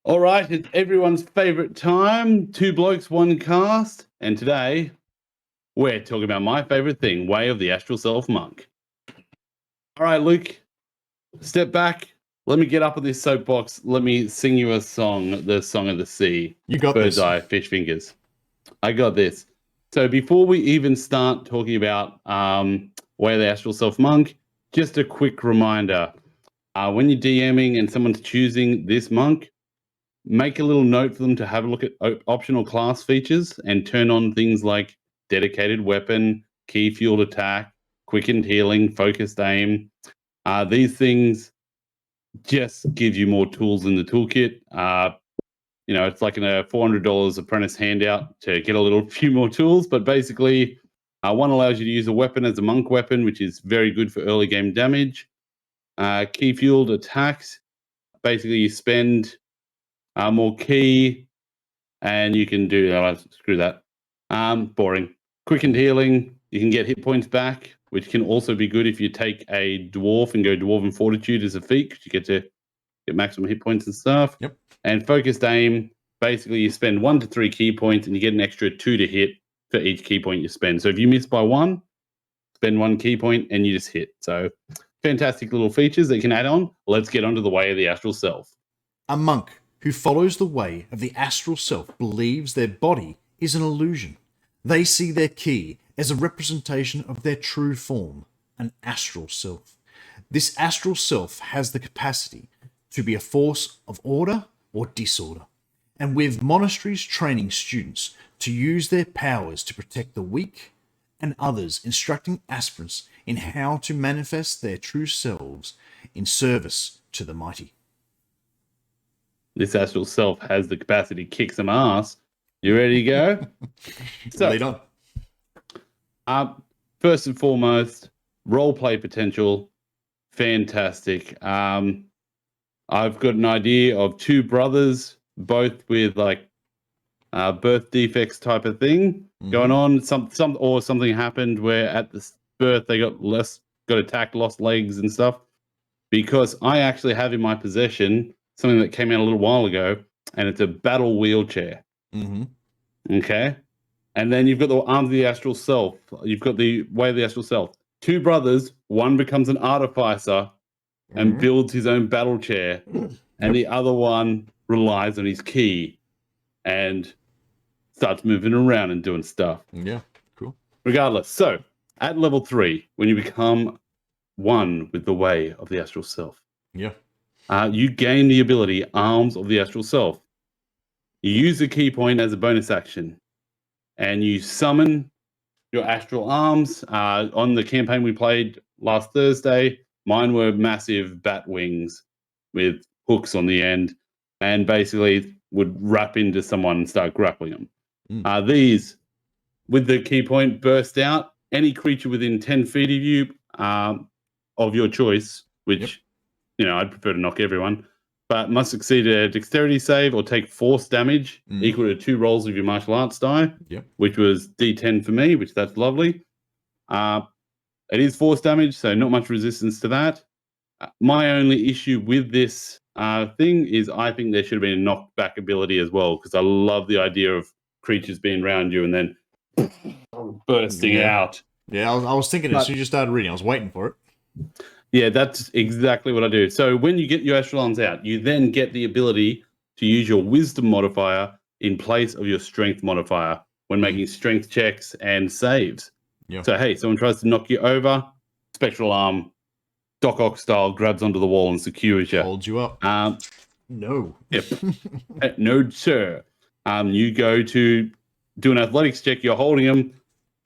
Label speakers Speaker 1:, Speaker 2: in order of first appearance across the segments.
Speaker 1: All right, it's everyone's favorite time. Two blokes, one cast. And today, we're talking about my favorite thing, Way of the Astral Self Monk. All right, Luke, step back. Let me get up on this soapbox. Let me sing you a song, the Song of the Sea.
Speaker 2: You got
Speaker 1: Bird's
Speaker 2: this.
Speaker 1: Eye, Fish Fingers. I got this. So before we even start talking about Way of the Astral Self Monk, just a quick reminder. When you're DMing and someone's choosing this monk, make a little note for them to have a look at optional class features and turn on things like dedicated weapon, key fueled attack, quickened healing, focused aim. These things just give you more tools in the toolkit. It's like a $400 apprentice handout to get a few more tools, but basically, one allows you to use a weapon as a monk weapon, which is very good for early game damage. Key fueled attacks, basically you spend more key, and you can do screw that. Boring. Quickened healing, you can get hit points back, which can also be good if you take a dwarf and go Dwarven Fortitude as a feat, because you get to get maximum hit points and stuff.
Speaker 2: Yep.
Speaker 1: And focused aim, basically you spend 1 to 3 key points and you get an extra 2 to hit for each key point you spend. So if you miss by 1, spend 1 key point and you just hit. So fantastic little features that you can add on. Let's get onto the Way of the Astral Self.
Speaker 2: A monk who follows the way of the astral self believes their body is an illusion. They see their key as a representation of their true form, an astral self. This astral self has the capacity to be a force of order or disorder, and with monasteries training students to use their powers to protect the weak, and others instructing aspirants in how to manifest their true selves in service to the mighty.
Speaker 1: This astral self has the capacity to kick some ass. You ready to go?
Speaker 2: Lead on.
Speaker 1: First and foremost, roleplay potential, fantastic. I've got an idea of 2 brothers, both with birth defects type of thing going on. Something happened where at the birth they got attacked, lost legs and stuff. Because I actually have in my possession something that came out a little while ago, and it's a battle wheelchair. Okay? And then you've got the Arms of the Astral Self. You've got the Way of the Astral Self. 2 brothers, one becomes an artificer and builds his own battle chair, and the other one relies on his key and starts moving around and doing stuff.
Speaker 2: Yeah, cool.
Speaker 1: Regardless, so at level 3, when you become one with the Way of the Astral Self, you gain the ability Arms of the Astral Self. You use the key point as a bonus action, and you summon your astral arms. On the campaign we played last Thursday, mine were massive bat wings with hooks on the end, and basically would wrap into someone and start grappling them. These, with the key point, burst out. Any creature within 10 feet of you, of your choice, which I'd prefer to knock everyone, but must succeed a dexterity save or take force damage equal to 2 rolls of your martial arts die, which was D10 for me, which that's lovely. It is force damage, so not much resistance to that. My only issue with this thing is I think there should have been a knockback ability as well, because I love the idea of creatures being around you and then bursting out.
Speaker 2: Yeah, I was thinking as soon as you started reading, I was waiting for it.
Speaker 1: Yeah, that's exactly what I do. So when you get your astral arms out, you then get the ability to use your wisdom modifier in place of your strength modifier when making strength checks and saves. So, hey, someone tries to knock you over, spectral arm, Doc Ock style, grabs onto the wall and secures you.
Speaker 2: Holds you up. No.
Speaker 1: Yep. No, sir. You go to do an athletics check, you're holding them,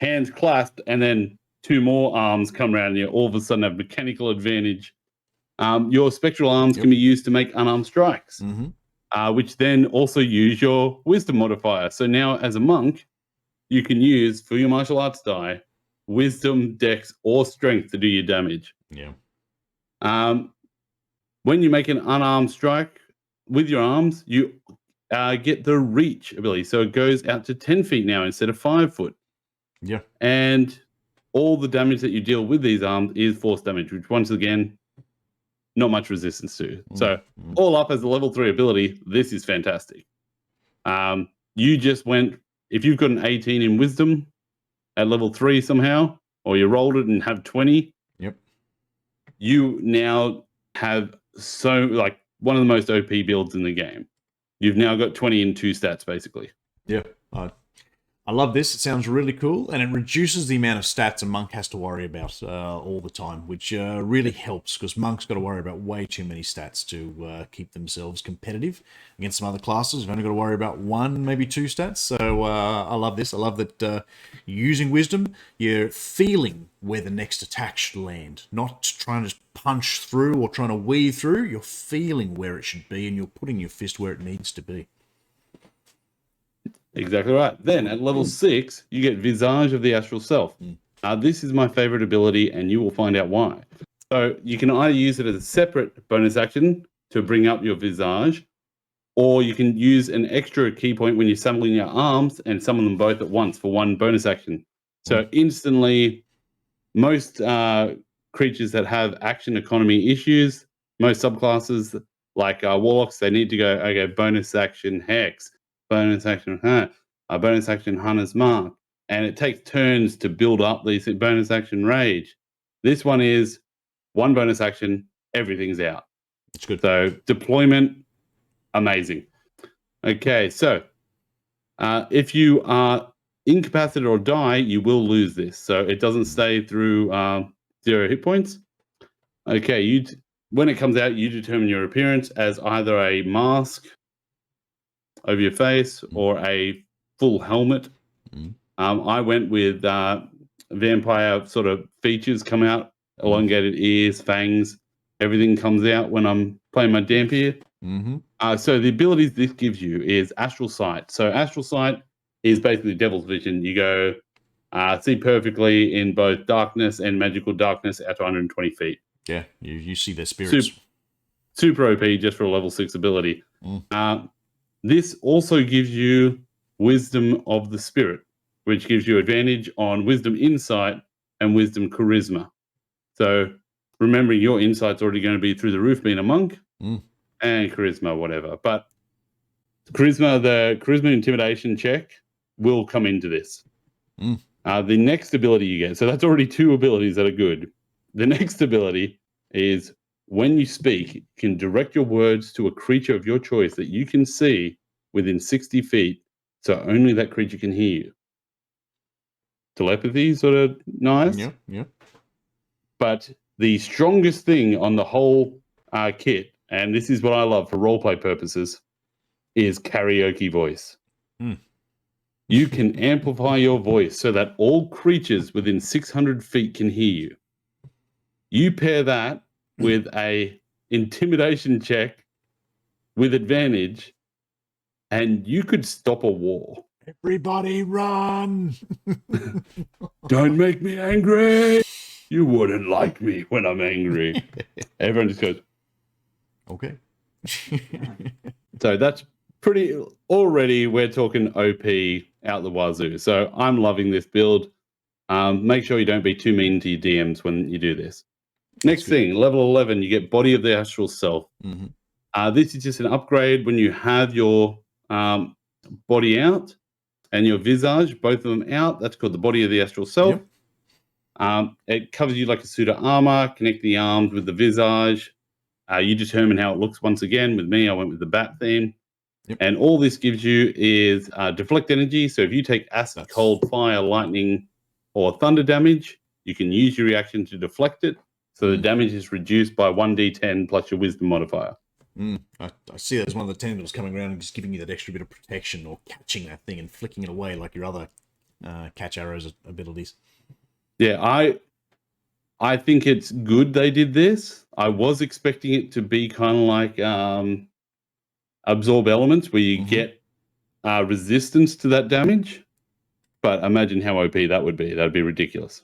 Speaker 1: hands clasped, and then 2 more arms come around and you all of a sudden have mechanical advantage. Your spectral arms can be used to make unarmed strikes, which then also use your wisdom modifier. So now as a monk, you can use, for your martial arts die, wisdom, dex, or strength to do your damage. When you make an unarmed strike with your arms, you get the reach ability. So it goes out to 10 feet now instead of 5 foot. And all the damage that you deal with these arms is force damage, which once again, not much resistance to. So all up as a level 3 ability, this is fantastic. You just went, if you've got an 18 in wisdom at level 3 somehow, or you rolled it and have 20, you now have one of the most OP builds in the game. You've now got 20 in 2 stats, basically.
Speaker 2: Yeah, I love this. It sounds really cool, and it reduces the amount of stats a monk has to worry about all the time, which really helps, because monks got to worry about way too many stats to keep themselves competitive against some other classes. You've only got to worry about 1, maybe 2 stats. So I love this. I love that using wisdom, you're feeling where the next attack should land, not trying to punch through or trying to weave through. You're feeling where it should be, and you're putting your fist where it needs to be.
Speaker 1: Exactly right. Then at level 6, you get Visage of the Astral Self. This is my favorite ability, and you will find out why. So you can either use it as a separate bonus action to bring up your Visage, or you can use an extra key point when you're summoning your arms and summon them both at once for 1 bonus action. So instantly, most creatures that have action economy issues, most subclasses like Warlocks, they need to go, okay, bonus action Hex, bonus action bonus action Hunter's Mark, and it takes turns to build up these bonus action Rage. This one is 1 bonus action, everything's out.
Speaker 2: It's good.
Speaker 1: So deployment, amazing. Okay, so if you are incapacitated or die, you will lose this. So it doesn't stay through 0 hit points. Okay, when it comes out, you determine your appearance as either a mask over your face or a full helmet. I went with vampire sort of features come out, elongated ears, fangs, everything comes out when I'm playing my Dampier. So the abilities this gives you is Astral Sight. So Astral Sight is basically Devil's Vision. You go see perfectly in both darkness and magical darkness at 120 feet.
Speaker 2: Yeah, you see their spirits.
Speaker 1: Super OP just for a level 6 ability. This also gives you Wisdom of the Spirit, which gives you advantage on Wisdom Insight and Wisdom Charisma. So remembering your insight's already going to be through the roof being a monk, and Charisma, whatever. But the Charisma Intimidation check will come into this. The next ability you get, so that's already 2 abilities that are good. The next ability is when you speak, you can direct your words to a creature of your choice that you can see within 60 feet, so only that creature can hear you. Telepathy, sort of nice.
Speaker 2: Yeah.
Speaker 1: But the strongest thing on the whole kit, and this is what I love for roleplay purposes, is karaoke voice. You can amplify your voice so that all creatures within 600 feet can hear you. You pair that with a intimidation check with advantage, and you could stop a war.
Speaker 2: Everybody run!
Speaker 1: Don't make me angry! You wouldn't like me when I'm angry. Everyone just goes,
Speaker 2: okay.
Speaker 1: So that's pretty, already we're talking OP out the wazoo. So I'm loving this build. Make sure you don't be too mean to your DMs when you do this. Next thing, level 11, you get Body of the Astral Self. This is just an upgrade when you have your body out and your Visage, both of them out. That's called the Body of the Astral Self. It covers you like a suit of armor, connect the arms with the Visage. You determine how it looks once again. With me, I went with the bat theme. And all this gives you is deflect energy. So if you take acid, cold, fire, lightning, or thunder damage, you can use your reaction to deflect it. So the damage is reduced by 1d10 plus your wisdom modifier.
Speaker 2: I see that as one of the tendrils coming around and just giving you that extra bit of protection, or catching that thing and flicking it away like your other catch arrows abilities.
Speaker 1: Yeah, I think it's good they did this. I was expecting it to be kind of like absorb elements, where you get resistance to that damage. But imagine how OP that would be. That would be ridiculous.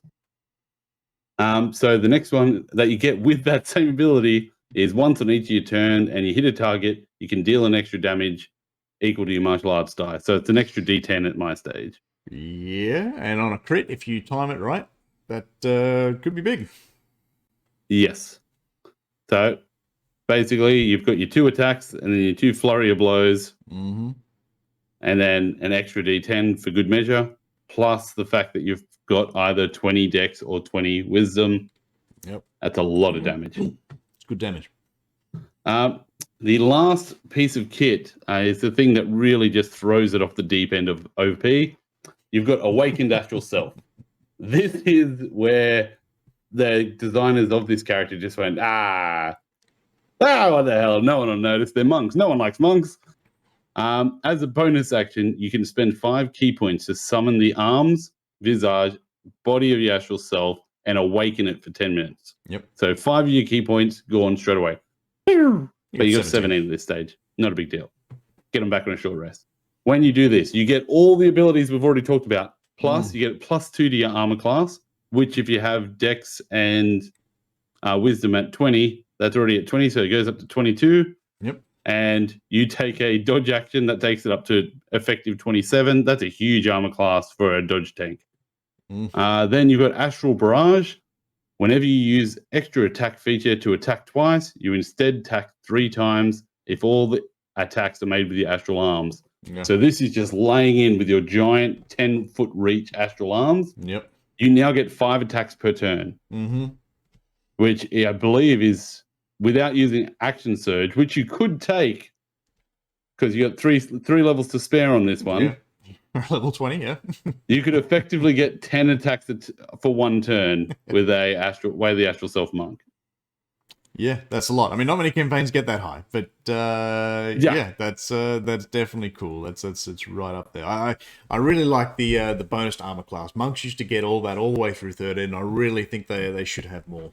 Speaker 1: So the next one that you get with that same ability is once on each of your turn and you hit a target, you can deal an extra damage equal to your martial arts die. So it's an extra D10 at my stage.
Speaker 2: Yeah, and on a crit, if you time it right, that could be big.
Speaker 1: Yes. So basically. You've got your 2 attacks and then your 2 flurry of blows.
Speaker 2: Mm-hmm.
Speaker 1: And then an extra d10 for good measure, plus the fact that you've got either 20 dex or 20 wisdom.
Speaker 2: Yep.
Speaker 1: That's a lot of damage.
Speaker 2: It's good damage.
Speaker 1: The last piece of kit is the thing that really just throws it off the deep end of OP. You've got Awakened Astral Self. This is where the designers of this character just went, what the hell? No one will notice. They're monks. No one likes monks. As a bonus action, you can spend 5 key points to summon the arms, visage, body of your astral self, and awaken it for 10 minutes.
Speaker 2: Yep.
Speaker 1: So 5 of your key points go on straight away. But you got 17 at this stage. Not a big deal. Get them back on a short rest. When you do this, you get all the abilities we've already talked about. Plus, you get +2 to your armor class, which if you have dex and wisdom at 20, that's already at 20, so it goes up to 22.
Speaker 2: Yep.
Speaker 1: And you take a dodge action that takes it up to effective 27. That's a huge armor class for a dodge tank. Then you've got Astral Barrage. Whenever you use extra attack feature to attack twice, you instead attack 3 times if all the attacks are made with your astral arms. Yeah. So this is just laying in with your giant 10-foot reach astral arms.
Speaker 2: Yep.
Speaker 1: You now get 5 attacks per turn, which I believe is without using action surge, which you could take because you got three levels to spare on this one.
Speaker 2: Yeah. Level 20, yeah.
Speaker 1: You could effectively get 10 attacks for 1 turn with the Astral Self monk.
Speaker 2: Yeah, that's a lot. I mean, not many campaigns get that high, but yeah, that's definitely cool. It's right up there. I really like the bonus armor class. Monks used to get all that all the way through 13, and I really think they should have more.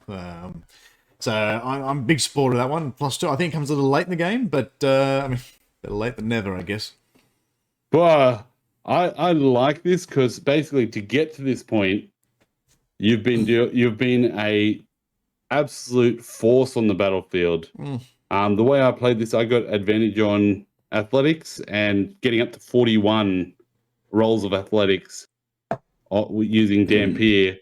Speaker 2: So I'm a big supporter of that one. +2, I think it comes a little late in the game, but I mean, better late than never, I guess.
Speaker 1: Well, I like this because basically to get to this point, you've been a absolute force on the battlefield. The way I played this, I got advantage on athletics and getting up to 41 rolls of athletics using Dampier.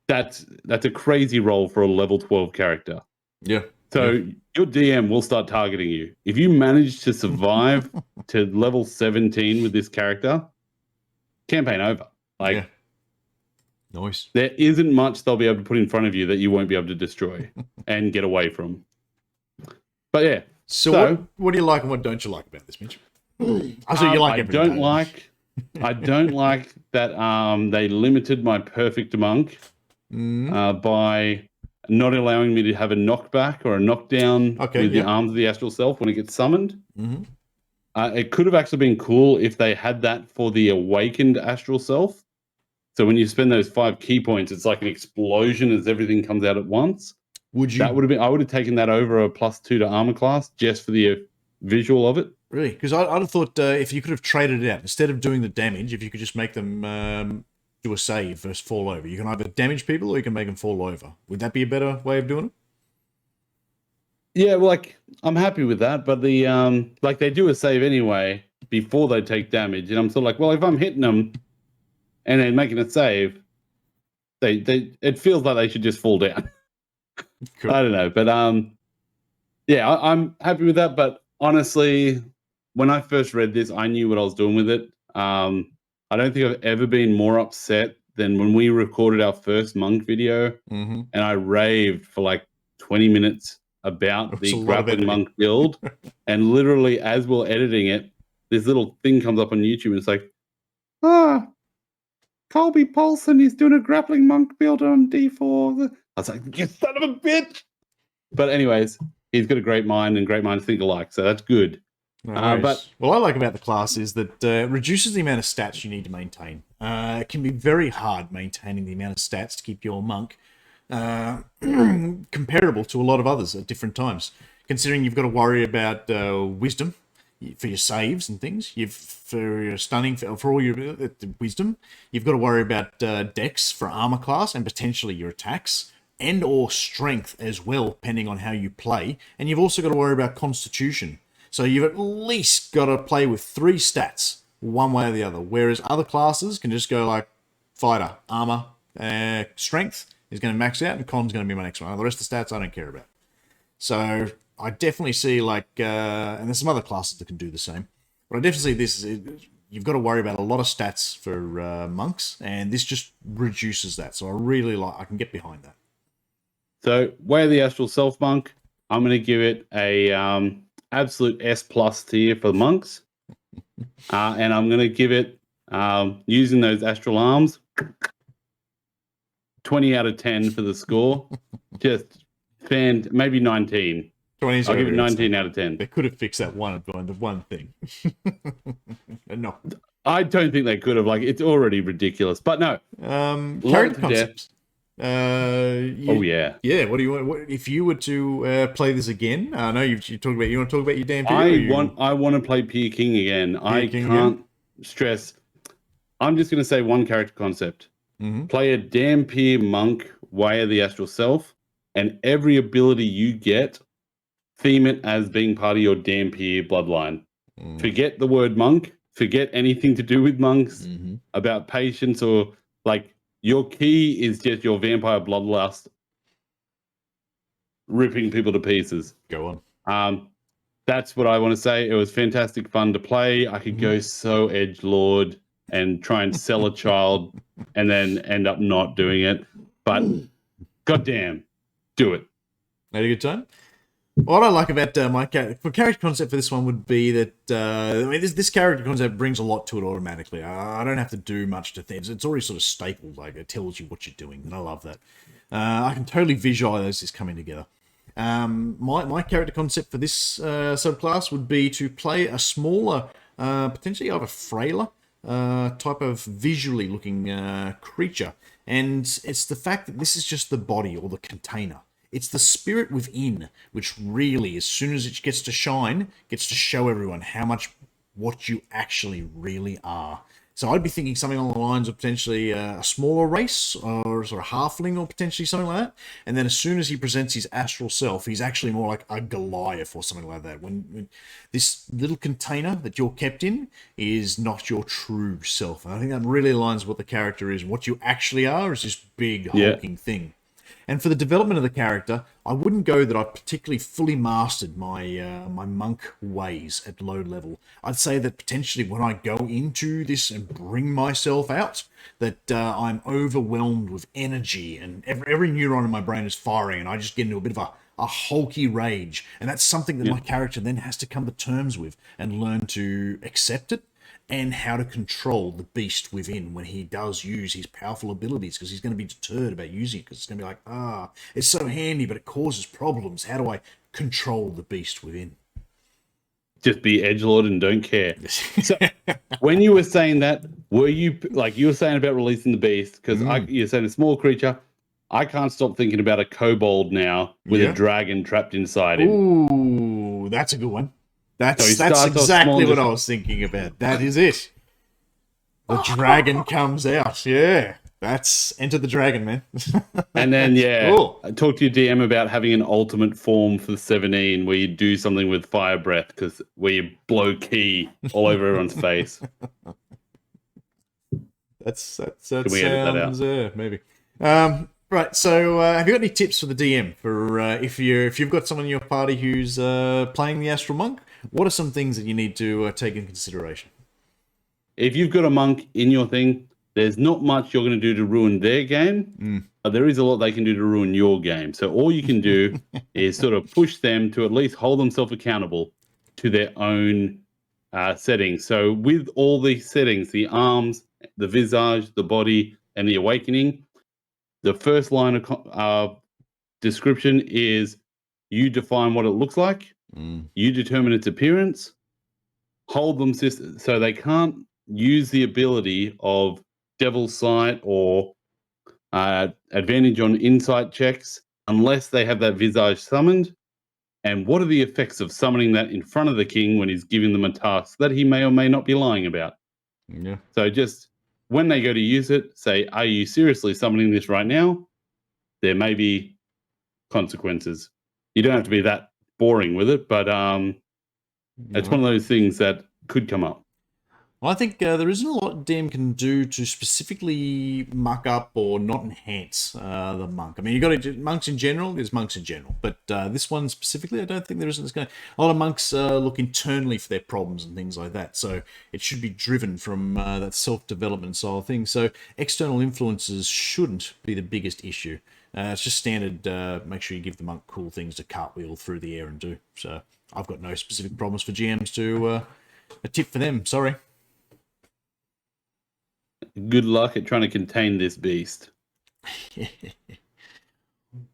Speaker 1: That's a crazy roll for a level 12 character.
Speaker 2: Yeah.
Speaker 1: So your DM will start targeting you. If you manage to survive to level 17 with this character, campaign over.
Speaker 2: Nice.
Speaker 1: There isn't much they'll be able to put in front of you that you won't be able to destroy and get away from. But yeah.
Speaker 2: So what do you like and what don't you like about this, Mitch? I
Speaker 1: don't like that they limited my perfect monk by not allowing me to have a knockback or a knockdown with the arms of the astral self when it gets summoned. It could have actually been cool if they had that for the awakened astral self. So when you spend those 5 key points, it's like an explosion as everything comes out at once. I would have taken that over a +2 to armor class just for the visual of it.
Speaker 2: Really? Because I'd have thought if you could have traded it out, instead of doing the damage, if you could just make them do a save versus fall over. You can either damage people or you can make them fall over. Would that be a better way of doing it?
Speaker 1: Yeah, well, I'm happy with that, but the they do a save anyway before they take damage, and I'm sort of like, well, if I'm hitting them and then making a save, it feels like they should just fall down. Cool. I don't know, but yeah, I'm happy with that. But honestly, when I first read this, I knew what I was doing with it. I don't think I've ever been more upset than when we recorded our first monk video, and I raved for 20 minutes about the grappling monk build. And literally, as we're editing it, this little thing comes up on YouTube, and it's like, Colby Paulson is doing a grappling monk build on D4. I was like, you son of a bitch! But anyways, he's got a great mind and great minds think alike, so that's good.
Speaker 2: But what I like about the class is that it reduces the amount of stats you need to maintain. It can be very hard maintaining the amount of stats to keep your monk comparable to a lot of others at different times. Considering you've got to worry about wisdom for your saves and things, for your stunning, for all your wisdom, you've got to worry about dex for armor class and potentially your attacks, and or strength as well, depending on how you play. And you've also got to worry about constitution. So you've at least got to play with 3 stats, one way or the other. Whereas other classes can just go like fighter, armor, strength is going to max out, and con's going to be my next one. The rest of the stats I don't care about. So I definitely see and there's some other classes that can do the same, but I definitely see this. You've got to worry about a lot of stats for monks, and this just reduces that. So I can get behind that.
Speaker 1: So, Way of the Astral Self monk, I'm going to give it a absolute S+ tier for the monks, and I'm going to give it using those astral arms 20 out of 10 for the score. Just maybe 19. I'll give it 19 out of 10.
Speaker 2: They could have fixed that one thing. No,
Speaker 1: I don't think they could have. It's already ridiculous. But no.
Speaker 2: Character concepts.
Speaker 1: Oh yeah.
Speaker 2: Yeah. What do you want? If you were to play this again, I know you talked about. You want to talk about your damn.
Speaker 1: I want to play Peer King again. I can't stress. I'm just going to say one character concept.
Speaker 2: Mm-hmm.
Speaker 1: Play a damn Peer monk, Way of the Astral Self, and every ability you get, theme it as being part of your damn Peer bloodline. Forget the word monk. Forget anything to do with monks, about patience, or your key is just your vampire bloodlust ripping people to pieces.
Speaker 2: Go on.
Speaker 1: That's what I want to say. It was fantastic fun to play. I could go so edgelord and try and sell a child and then end up not doing it. But goddamn, do it.
Speaker 2: Had a good time? What I like about my character concept for this one would be that this character concept brings a lot to it automatically. I don't have to do much to things. It's already sort of stapled. It tells you what you're doing, and I love that. I can totally visualize this coming together. My character concept for this subclass would be to play a smaller, potentially of a frailer type of visually looking creature, and it's the fact that this is just the body or the container. It's the spirit within, which really, as soon as it gets to shine, gets to show everyone what you actually really are. So I'd be thinking something along the lines of potentially a smaller race, or sort of halfling, or potentially something like that. And then as soon as he presents his astral self, he's actually more like a Goliath or something like that. When this little container that you're kept in is not your true self. And I think that really aligns with what the character is. What you actually are is this big hulking thing. And for the development of the character, I wouldn't go that I've particularly fully mastered my my monk ways at low level. I'd say that potentially when I go into this and bring myself out, that I'm overwhelmed with energy, and every neuron in my brain is firing, and I just get into a bit of a hulky rage. And that's something that my character then has to come to terms with and learn to accept it, and how to control the beast within when he does use his powerful abilities, because he's going to be deterred about using it, because it's going to be like, it's so handy, but it causes problems. How do I control the beast within?
Speaker 1: Just be edgelord and don't care. So when you were saying that, were you were saying about releasing the beast, because you're saying a small creature, I can't stop thinking about a kobold now with a dragon trapped inside him.
Speaker 2: Ooh, that's a good one. That's exactly what I was thinking about. That is it. The dragon comes out. Yeah. That's Enter the Dragon, man.
Speaker 1: And then, talk to your DM about having an ultimate form for the 17 where you do something with fire breath, where you blow key all over everyone's face.
Speaker 2: That
Speaker 1: Can we edit that out?
Speaker 2: Maybe. Right, so have you got any tips for the DM for if you've got someone in your party who's playing the Astral Monk? What are some things that you need to take into consideration?
Speaker 1: If you've got a monk in your thing, there's not much you're going to do to ruin their game, but there is a lot they can do to ruin your game. So all you can do is sort of push them to at least hold themselves accountable to their own settings. So with all these settings, the arms, the visage, the body, and the awakening, the first line of description is you define what it looks like, you determine its appearance, hold them so they can't use the ability of Devil's Sight or advantage on insight checks unless they have that visage summoned. And what are the effects of summoning that in front of the king when he's giving them a task that he may or may not be lying about?
Speaker 2: Yeah.
Speaker 1: So just when they go to use it, say, are you seriously summoning this right now? There may be consequences. You don't have to be that boring with it, but it's one of those things that could come up.
Speaker 2: Well, I think there isn't a lot DM can do to specifically muck up or not enhance the monk. I mean, you got to monks in general. There's monks in general, but this one specifically, I don't think there isn't. A lot of monks look internally for their problems and things like that. So it should be driven from that self-development style thing. So external influences shouldn't be the biggest issue. It's just standard. Make sure you give the monk cool things to cartwheel through the air and do. So I've got no specific problems for GMs to a tip for them. Sorry.
Speaker 1: Good luck at trying to contain this beast.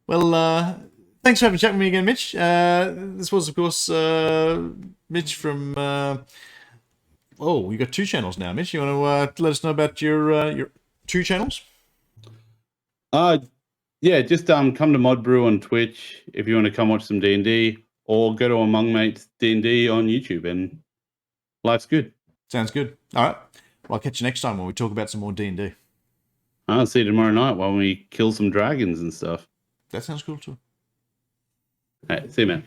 Speaker 2: Well, thanks for having a chat with me again, Mitch. This was, of course, Mitch from... oh, you got 2 channels now, Mitch. You want to let us know about your 2 channels?
Speaker 1: Yeah, just come to Mod Brew on Twitch if you want to come watch some D&D, or go to Among Mates D&D on YouTube, and life's good.
Speaker 2: Sounds good. All right. Well, I'll catch you next time when we talk about some more D&D.
Speaker 1: I'll see you tomorrow night while we kill some dragons and stuff.
Speaker 2: That sounds cool too.
Speaker 1: All right, see you, man.